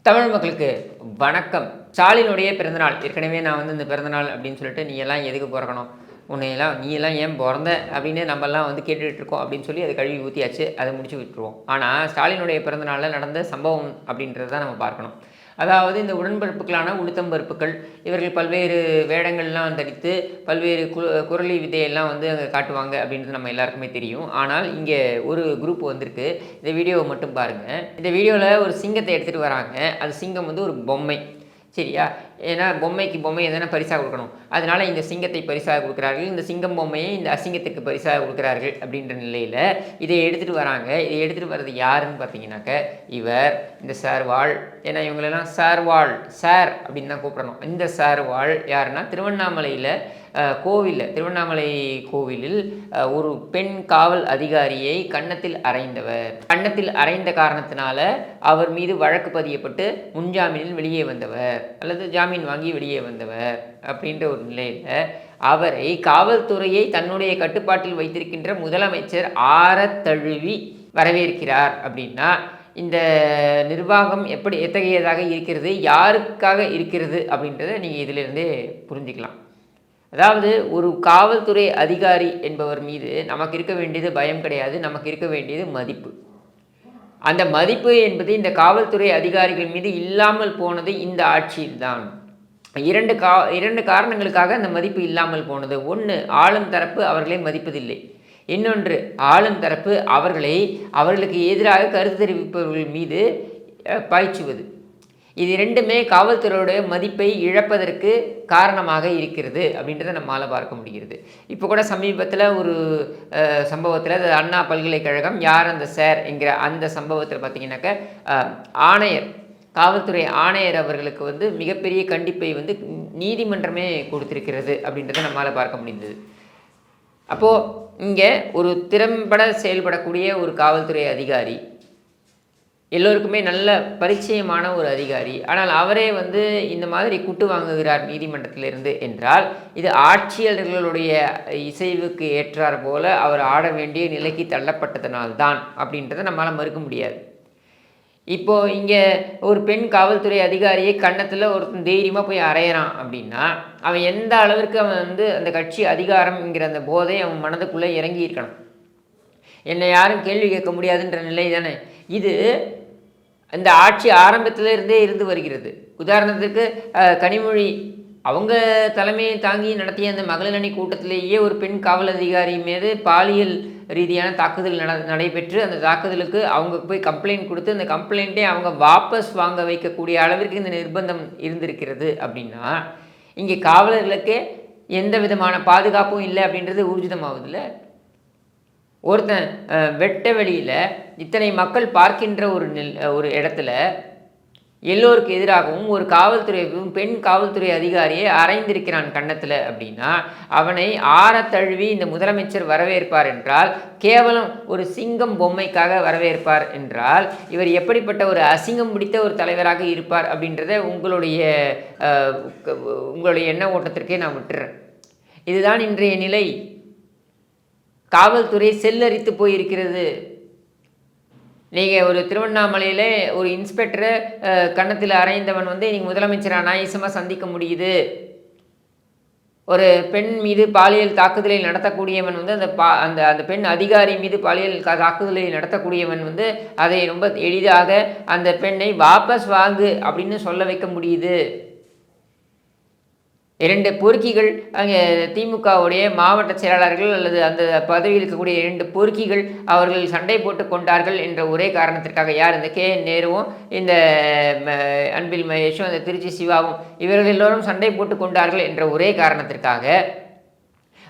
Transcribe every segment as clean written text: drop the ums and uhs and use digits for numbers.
தமிழ் மக்களுக்கு வணக்கம். ஸ்டாலினுடைய பிறந்தநாள். ஏற்கனவே நான் இந்த பிறந்தநாள் அப்படின்னு சொல்லிட்டு நீ எல்லாம் எதுக்கு பிறக்கணும், நீ எல்லாம் ஏன் பிறந்த அப்படின்னு நம்மெல்லாம் கேட்டுட்டு இருக்கோம் அப்படின்னு சொல்லி அதை கழுவி ஊற்றியாச்சு, அதை முடிச்சு விட்டுருவோம். ஆனால் ஸ்டாலினுடைய பிறந்தநாளில் நடந்த சம்பவம் அப்படின்றத தான் நம்ம பார்க்கணும். அதாவது இந்த உடன்பிறப்புகளான உளுத்தம்பருப்புகள் இவர்கள் பல்வேறு வேடங்கள்லாம் தரித்து பல்வேறு குரலி வித்தையெல்லாம் அங்கே காட்டுவாங்க அப்படின்றது நம்ம எல்லாருக்குமே தெரியும். ஆனால் இங்கே ஒரு குரூப் வந்திருக்கு. இந்த வீடியோவை மட்டும் பாருங்கள். இந்த வீடியோவில் ஒரு சிங்கத்தை எடுத்துகிட்டு வராங்க. அது சிங்கம் ஒரு பொம்மை, சரியா? ஏன்னா பொம்மைக்கு பொம்மையை தானே பரிசாக கொடுக்கணும். அதனால் இந்த சிங்கத்தை பரிசாக கொடுக்குறார்கள். இந்த சிங்கம் பொம்மையை இந்த அசிங்கத்துக்கு பரிசாக கொடுக்குறார்கள் அப்படின்ற நிலையில் இதை எடுத்துகிட்டு வராங்க. இதை எடுத்துகிட்டு வர்றது யாருன்னு பார்த்தீங்கன்னாக்க இவர் இந்த சார்வாள். ஏன்னா இவங்களெல்லாம் சார்வாள் சார் அப்படின்னு தான் கூப்பிடணும். இந்த சார்வாள் யாருன்னா திருவண்ணாமலையில் திருவண்ணாமலை கோவிலில் ஒரு பெண் காவல் அதிகாரியை கன்னத்தில் அறைந்தவர். கன்னத்தில் அறைந்த காரணத்தினால அவர் மீது வழக்கு பதியப்பட்டு முன்ஜாமீனில் வெளியே வந்தவர் அல்லது ஜாமீன் வாங்கி வெளியே வந்தவர் அப்படின்ற ஒரு நிலையில் அவரை காவல்துறையை தன்னுடைய கட்டுப்பாட்டில் வைத்திருக்கின்ற முதலமைச்சர் ஆரத்தழுவி வரவேற்கிறார். அப்படின்னா இந்த நிர்வாகம் எத்தகையதாக இருக்கிறது, யாருக்காக இருக்கிறது அப்படின்றத நீங்கள் இதிலிருந்தே புரிஞ்சுக்கலாம். அதாவது ஒரு காவல்துறை அதிகாரி என்பவர் மீது நமக்கு இருக்க வேண்டியது பயம் கிடையாது, நமக்கு இருக்க வேண்டியது மதிப்பு. அந்த மதிப்பு என்பது இந்த காவல்துறை அதிகாரிகள் மீது இல்லாமல் போனது இந்த ஆட்சியில்தான். இரண்டு காரணங்களுக்காக அந்த மதிப்பு இல்லாமல் போனது. ஒன்று, ஆளும் தரப்பு அவர்களை மதிப்பதில்லை. இன்னொன்று, ஆளும் தரப்பு அவர்களுக்கு எதிராக கருத்து தெரிவிப்பவர்கள் மீது பாய்ச்சுவது. இது ரெண்டுமே காவல்துறையுடைய மதிப்பை இழப்பதற்கு காரணமாக இருக்கிறது அப்படின்றத நம்மளால் பார்க்க முடிகிறது. இப்போ கூட சமீபத்தில் ஒரு சம்பவத்தில் அண்ணா பல்கலைக்கழகம் யார் அந்த சார் என்கிற அந்த சம்பவத்தில் பார்த்திங்கனாக்கா ஆணையர், காவல்துறை ஆணையர் அவர்களுக்கு மிகப்பெரிய கண்டிப்பை நீதிமன்றமே கொடுத்திருக்கிறது அப்படின்றத நம்மளால் பார்க்க முடிந்தது. அப்போது இங்கே ஒரு திறம்பட செயல்படக்கூடிய ஒரு காவல்துறை அதிகாரி, எல்லோருக்குமே நல்ல பரிச்சயமான ஒரு அதிகாரி, ஆனால் அவரே இந்த மாதிரி குட்டு வாங்குகிறார் நீதிமன்றத்திலிருந்து என்றால் இது ஆட்சியாளர்களுடைய இசைவுக்கு ஏற்றார் போல அவர் ஆட வேண்டிய நிலைக்கு தள்ளப்பட்டதனால்தான் அப்படின்றத நம்மளால் மறுக்க முடியாது. இப்போது இங்கே ஒரு பெண் காவல்துறை அதிகாரியை கன்னத்தில் ஒருத்தன் தைரியமாக போய் அறையிறான் அப்படின்னா அவன் எந்த அளவிற்கு அவன் அந்த கட்சி அதிகாரம்ங்கிற அந்த போதை அவன் மனதுக்குள்ளே இறங்கி இருக்கணும். என்னை யாரும் கேள்வி கேட்க முடியாதுன்ற நிலை தானே இது இந்த ஆட்சி ஆரம்பத்திலிருந்தே இருந்து வருகிறது. உதாரணத்துக்கு கனிமொழி அவங்க தலைமையை தாங்கி நடத்திய அந்த மகளிர் அணி கூட்டத்திலேயே ஒரு பெண் காவல் அதிகாரி மீது பாலியல் ரீதியான தாக்குதல் நடைபெற்று அந்த தாக்குதலுக்கு அவங்க போய் கம்ப்ளைண்ட் கொடுத்து அந்த கம்ப்ளைண்ட்டே அவங்க வாபஸ் வாங்க வைக்கக்கூடிய அளவிற்கு இந்த நிர்பந்தம் இருந்திருக்கிறது. அப்படின்னா இங்கே காவலர்களுக்கு எந்த விதமான பாதுகாப்பும் இல்லை அப்படின்றது ஊர்ஜிதமாகுதுல்ல. ஒருத்தன் வெட்ட வெளியில் இத்தனை மக்கள் பார்க்கின்ற ஒரு இடத்துல எல்லோருக்கு எதிராகவும் ஒரு பெண் காவல்துறை அதிகாரியை அறைந்திருக்கிறான் கன்னத்தில் அப்படின்னா அவனை ஆரத்தழுவி இந்த முதலமைச்சர் வரவேற்பார் என்றால், கேவலம் ஒரு சிங்கம் பொம்மைக்காக வரவேற்பார் என்றால் இவர் எப்படிப்பட்ட ஒரு அசிங்கம் பிடித்த ஒரு தலைவராக இருப்பார் அப்படின்றத உங்களுடைய எண்ண ஓட்டத்திற்கே நான் விட்டுறேன். இதுதான் இன்றைய நிலை. காவல்துறை செல்லரித்து போயிருக்கிறது. நீங்கள் ஒரு திருவண்ணாமலையில் ஒரு இன்ஸ்பெக்டரை கன்னத்தில் அறைந்தவன் இன்றைக்கி முதலமைச்சரை அநாயசமாக சந்திக்க முடியுது. ஒரு பெண் மீது பாலியல் தாக்குதலை நடத்தக்கூடியவன் அந்த பெண் அதிகாரி மீது பாலியல் தாக்குதலை நடத்தக்கூடியவன் அதை ரொம்ப எளிதாக அந்த பெண்ணை வாபஸ் வாங்கு அப்படின்னு சொல்ல வைக்க முடியுது. 2 பொறுக்கிகள் அங்கே திமுகவுடைய மாவட்ட செயலாளர்கள் அல்லது அந்த பதவியில் இருக்கக்கூடிய 2 பொறுக்கிகள் அவர்கள் சண்டை போட்டு கொண்டார்கள் என்ற ஒரே காரணத்திற்காக, யார் இந்த KN நேருவும் இந்த அன்பில் மகேஷும் அந்த திருச்சி சிவாவும் இவர்கள் எல்லோரும் சண்டை போட்டு கொண்டார்கள் என்ற ஒரே காரணத்திற்காக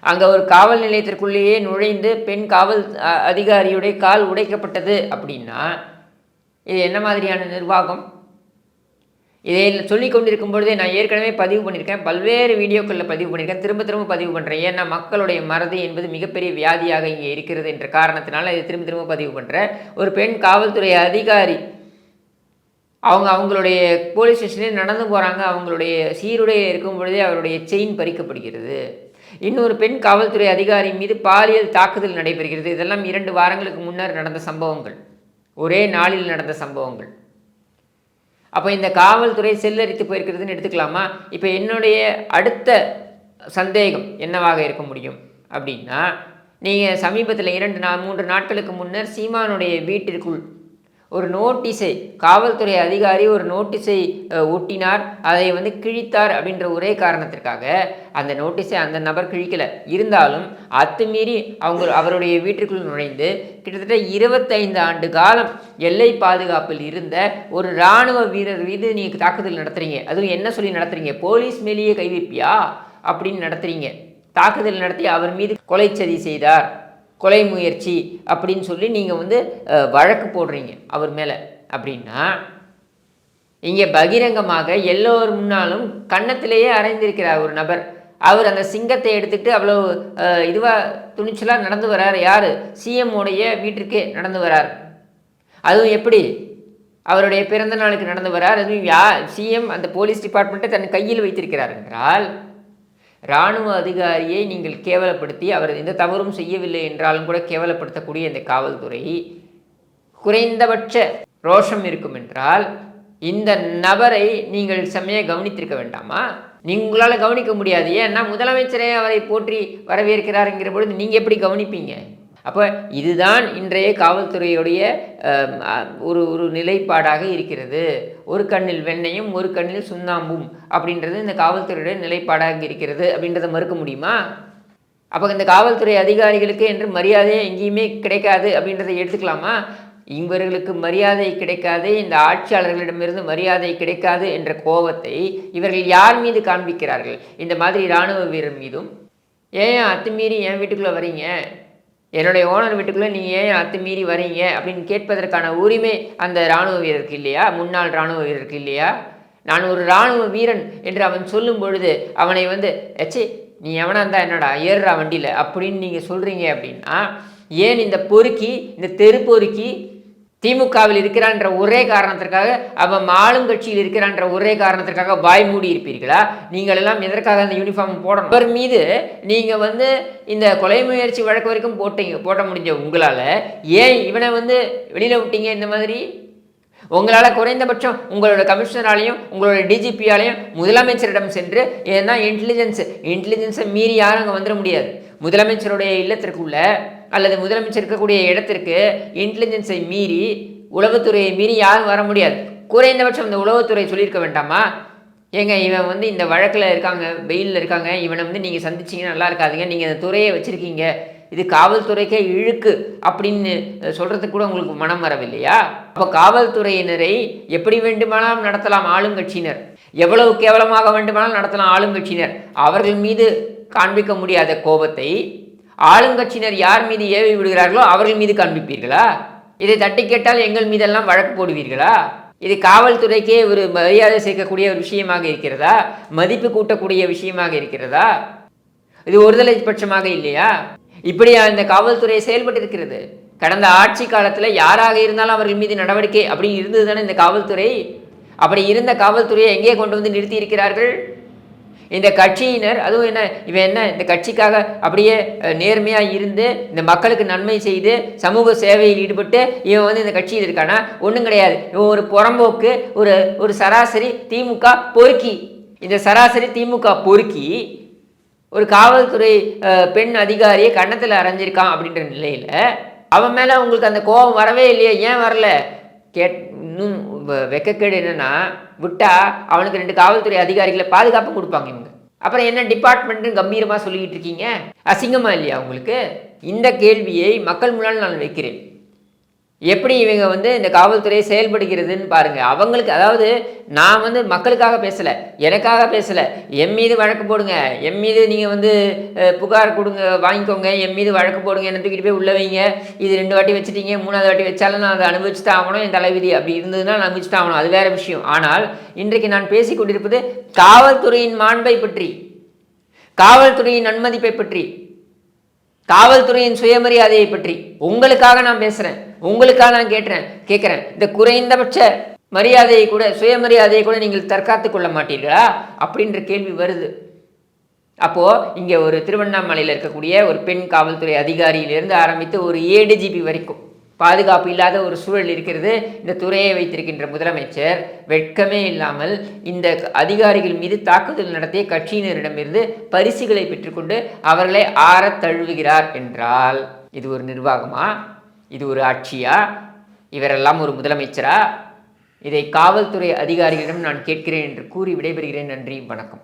அங்கே ஒரு காவல் நிலையத்திற்குள்ளேயே நுழைந்து பெண் காவல் அதிகாரியுடைய கால் உடைக்கப்பட்டது. அப்படின்னா இது என்ன மாதிரியான நிர்வாகம்? இதை சொல்லி கொண்டிருக்கும் பொழுதே நான் ஏற்கனவே பதிவு பண்ணியிருக்கேன், பல்வேறு வீடியோக்களில் பதிவு பண்ணியிருக்கேன், திரும்ப பதிவு பண்ணுறேன். ஏன்னா மக்களுடைய மறதி என்பது மிகப்பெரிய வியாதியாக இங்கே இருக்கிறது என்ற காரணத்தினால இதை திரும்ப பதிவு பண்ணுறேன். ஒரு பெண் காவல்துறை அதிகாரி அவங்களுடைய போலீஸ் ஸ்டேஷனே நடந்து போகிறாங்க, அவங்களுடைய சீருடைய இருக்கும் பொழுதே அவருடைய செயின் பறிக்கப்படுகிறது. இன்னொரு பெண் காவல்துறை அதிகாரி மீது பாலியல் தாக்குதல் நடைபெறுகிறது. இதெல்லாம் 2 வாரங்களுக்கு முன்னர் நடந்த சம்பவங்கள், ஒரே நாளில் நடந்த சம்பவங்கள். அப்போ இந்த காவல்துறை செல்லரித்து போயிருக்கிறதுன்னு எடுத்துக்கலாமா? இப்போ என்னுடைய அடுத்த சந்தேகம் என்னவாக இருக்க முடியும் அப்படின்னா, நீங்கள் சமீபத்தில் 3 நாட்களுக்கு முன்னர் சீமானுடைய வீட்டிற்குள் ஒரு நோட்டீஸை காவல்துறை அதிகாரி ஒரு நோட்டீஸை ஒட்டினார், அதை வந்து கிழித்தார் அப்படின்ற ஒரே காரணத்திற்காக அந்த நோட்டீஸை அந்த நபர் கிழிக்கலை. இருந்தாலும் அத்துமீறி அவருடைய வீட்டிற்குள் நுழைந்து கிட்டத்தட்ட 25 ஆண்டு காலம் எல்லை பாதுகாப்பில் இருந்த ஒரு இராணுவ வீரர் மீது நீங்கள் தாக்குதல் நடத்துகிறீங்க. அதுவும் என்ன சொல்லி நடத்துகிறீங்க? போலீஸ் மேலேயே கை வைப்பியா அப்படின்னு நடத்துகிறீங்க. தாக்குதல் நடத்தி அவர் மீது கொலை சதி செய்தார், கொலை முயற்சி அப்படின்னு சொல்லி நீங்கள் வந்து வழக்கு போடுறீங்க அவர் மேலே. அப்படின்னா இங்கே பகிரங்கமாக எல்லோர் முன்னாலும் கன்னத்திலேயே அறைந்திருக்கிறார் ஒரு நபர். அவர் அந்த சிங்கத்தை எடுத்துக்கிட்டு அவ்வளோ இதுவாக துணிச்சலாக நடந்து வர்றார். யார்? சிஎம்முடைய வீட்டிற்கே நடந்து வரார். அதுவும் எப்படி? அவருடைய பிறந்த நாளுக்கு நடந்து வரார். அதுவும் சிஎம் அந்த போலீஸ் டிபார்ட்மெண்ட்டை தன் கையில் வைத்திருக்கிறார் என்றால், இராணுவ அதிகாரியை நீங்கள் கேவலப்படுத்தி அவர் எந்த தவறும் செய்யவில்லை என்றாலும் கூட கேவலப்படுத்தக்கூடிய இந்த காவல்துறை குறைந்தபட்ச ரோஷம் இருக்கும் என்றால் இந்த நபரை நீங்கள் செம்மையாக கவனித்திருக்க வேண்டாமா? உங்களால் கவனிக்க முடியாது. ஏன்னா முதலமைச்சரே அவரை போற்றி வரவேற்கிறாருங்கிற பொழுது நீங்கள் எப்படி கவனிப்பீங்க? அப்போ இதுதான் இன்றைய காவல்துறையுடைய ஒரு நிலைப்பாடாக இருக்கிறது. ஒரு கண்ணில் வெண்ணையும் ஒரு கண்ணில் சுண்ணாம்பும் அப்படின்றது இந்த காவல்துறையுடைய நிலைப்பாடாக இருக்கிறது அப்படின்றத மறுக்க முடியுமா? அப்போ இந்த காவல்துறை அதிகாரிகளுக்கு என்று மரியாதை எங்கேயுமே கிடைக்காது அப்படின்றத எடுத்துக்கலாமா? இவர்களுக்கு மரியாதை கிடைக்காது, இந்த ஆட்சியாளர்களிடமிருந்து மரியாதை கிடைக்காது என்ற கோபத்தை இவர்கள் யார் மீது காண்பிக்கிறார்கள்? இந்த மாதிரி இராணுவ வீரர் மீதும். ஏன் அத்துமீறி என் வீட்டுக்குள்ளே வரீங்க, என்னுடைய ஓனர் வீட்டுக்குள்ளே நீங்கள் ஏன் அத்துமீறி வரீங்க அப்படின்னு கேட்பதற்கான உரிமை அந்த இராணுவ வீரருக்கு இல்லையா? முன்னாள் இராணுவ வீரருக்கு இல்லையா? நான் ஒரு இராணுவ வீரன் என்று அவன் சொல்லும் பொழுது அவனை வந்து நீ எவனா இருந்தால் என்னடா ஏறுறா வண்டியில் அப்படின்னு நீங்கள் சொல்கிறீங்க. அப்படின்னா ஏன் இந்த பொறுக்கி, இந்த தெரு பொறுக்கி திமுகவில் இருக்கிறான்ற ஒரே காரணத்திற்காக, அவன் ஆளும் கட்சியில் இருக்கிறான்ற ஒரே காரணத்திற்காக வாய் மூடி இருப்பீர்களா? நீங்கள் எல்லாம் எதற்காக அந்த யூனிஃபார்ம் போடணும்? அவர் மீது நீங்கள் வந்து இந்த கொலை முயற்சி வழக்கு வரைக்கும் போட்ட முடிஞ்ச உங்களால் ஏன் இவனை வந்து வெளியில் விட்டீங்க? இந்த மாதிரி உங்களால் குறைந்தபட்சம் உங்களோட கமிஷனராலையும் உங்களோட டிஜிபியாலையும் முதலமைச்சரிடம் சென்று, ஏன்னா இன்டெலிஜென்ஸை மீறி யாரும் அங்கே வந்துட முடியாது. முதலமைச்சருடைய இல்லத்திற்குள்ள அல்லது முதலமைச்சர் இருக்கக்கூடிய இடத்திற்கு இன்டெலிஜென்ஸை மீறி, உளவுத்துறையை மீறி யாரும் வர முடியாது. குறைந்தபட்சம் இந்த உளவுத்துறை சொல்லியிருக்க வேண்டாமா? ஏங்க இவன் வந்து இந்த வழக்கில் இருக்காங்க, வெயிலில் இருக்காங்க, இவனை வந்து நீங்கள் சந்திச்சிங்கன்னா நல்லா இருக்காதுங்க, நீங்கள் அந்த துறையை வச்சுருக்கீங்க, இது காவல்துறைக்கே இழுக்கு அப்படின்னு சொல்கிறதுக்கு கூட உங்களுக்கு மனம் வரவில்லையா? அப்போ காவல்துறையினரை எப்படி வேண்டுமானாலும் நடத்தலாம் ஆளுங்கட்சியினர், எவ்வளவு கேவலமாக வேண்டுமானாலும் நடத்தலாம் ஆளுங்கட்சியினர். அவர்கள் மீது காண்பிக்க முடியாத கோபத்தை ஆளுங்கட்சியினர் யார் மீது ஏவி விடுகிறார்களோ அவர்கள் மீது காண்பிப்பீர்களா? இதை தட்டி கேட்டால் எங்கள் மீதெல்லாம் வழக்கு போடுவீர்களா? இது காவல்துறைக்கே ஒரு மரியாதை சேர்க்கக்கூடிய ஒரு விஷயமாக இருக்கிறதா? மதிப்பு கூட்டக்கூடிய விஷயமாக இருக்கிறதா? இது ஒருதலை பட்சமாக இல்லையா? இப்படியா இந்த காவல்துறை செயல்பட்டு இருக்கிறது? கடந்த ஆட்சி காலத்தில் யாராக இருந்தாலும் அவர்கள் மீது நடவடிக்கை அப்படி இருந்தது தானே இந்த காவல்துறை. அப்படி இருந்த காவல்துறையை எங்கே கொண்டு வந்து நிறுத்தி இருக்கிறார்கள் இந்த கட்சியினர்? அதுவும் இவன் என்ன இந்த கட்சிக்காக அப்படியே நேர்மையாக இருந்து இந்த மக்களுக்கு நன்மை செய்து சமூக சேவையில் ஈடுபட்டு இவன் வந்து இந்த கட்சியில் இருக்கானா? ஒன்றும் கிடையாது. இவன் ஒரு புறம்போக்கு, ஒரு சராசரி திமுக பொறுக்கி. இந்த சராசரி திமுக பொறுக்கி ஒரு காவல்துறை பெண் அதிகாரியை கன்னத்தில் அரைஞ்சிருக்கான் அப்படின்ற நிலையில் அவன் மேலே உங்களுக்கு அந்த கோபம் வரவே இல்லையா? ஏன் வரல? இன்னும் வெக்கக்கேடு என்னன்னா, விட்டா அவனுக்கு 2 காவல்துறை அதிகாரிகளை பாதுகாப்பு கொடுப்பாங்க இவங்க. அப்புறம் என்ன டிபார்ட்மெண்ட்டுன்னு கம்பீரமாக சொல்லிக்கிட்டு இருக்கீங்க? அசிங்கமா இல்லையா உங்களுக்கு? இந்த கேள்வியை மக்கள் முன்னால் நான் வைக்கிறேன். எப்படி இவங்க வந்து இந்த காவல்துறை செயல்படுகிறதுன்னு பாருங்கள். அவங்களுக்கு, அதாவது நான் வந்து மக்களுக்காக பேசலை, எனக்காக பேசலை. என் மீது வழக்கு போடுங்க, என் மீது நீங்கள் வந்து புகார் கொடுங்க, வாங்கிக்கோங்க, என் மீது வழக்கு போடுங்க, என்ன தூக்கிட்டு போய் உள்ள வைங்க. இது 2 வாட்டி வச்சுட்டீங்க, 3வது வாட்டி வச்சாலும் நான் அதை அனுபவிச்சு தான் ஆகணும். என் தலைவிதி அப்படி இருந்ததுன்னா நான் அனுபவிச்சு தான் ஆகணும், அது வேறு விஷயம். ஆனால் இன்றைக்கு நான் பேசி கொண்டிருப்பது காவல்துறையின் மாண்பை பற்றி, காவல்துறையின் நன்மதிப்பை பற்றி, காவல்துறையின் சுயமரியாதையை பற்றி உங்களுக்காக நான் பேசுகிறேன், உங்களுக்காக நான் கேட்குறேன். இந்த குறைந்தபட்ச மரியாதையை கூட, சுயமரியாதையை கூட நீங்கள் தற்காத்து கொள்ள மாட்டீர்களா அப்படின்ற கேள்வி வருது. அப்போது இங்கே ஒரு திருவண்ணாமலையில் இருக்கக்கூடிய ஒரு பெண் காவல்துறை அதிகாரியிலிருந்து ஆரம்பித்து ஒரு ஏடிஜிபி வரைக்கும் பாதுகாப்பு இல்லாத ஒரு சூழல் இருக்கிறது. இந்த துறையை வைத்திருக்கின்ற முதலமைச்சர் வெட்கமே இல்லாமல் இந்த அதிகாரிகள் மீது தாக்குதல் நடத்திய கட்சியினரிடமிருந்து பரிசுகளை பெற்றுக்கொண்டு அவர்களை ஆறத் தழுவுகிறார் என்றால் இது ஒரு நிர்வாகமா? இது ஒரு ஆட்சியா? இவரெல்லாம் ஒரு முதலமைச்சரா? இதை காவல்துறை அதிகாரிகளிடம் நான் கேட்கிறேன் என்று கூறி விடைபெறுகிறேன். நன்றி, வணக்கம்.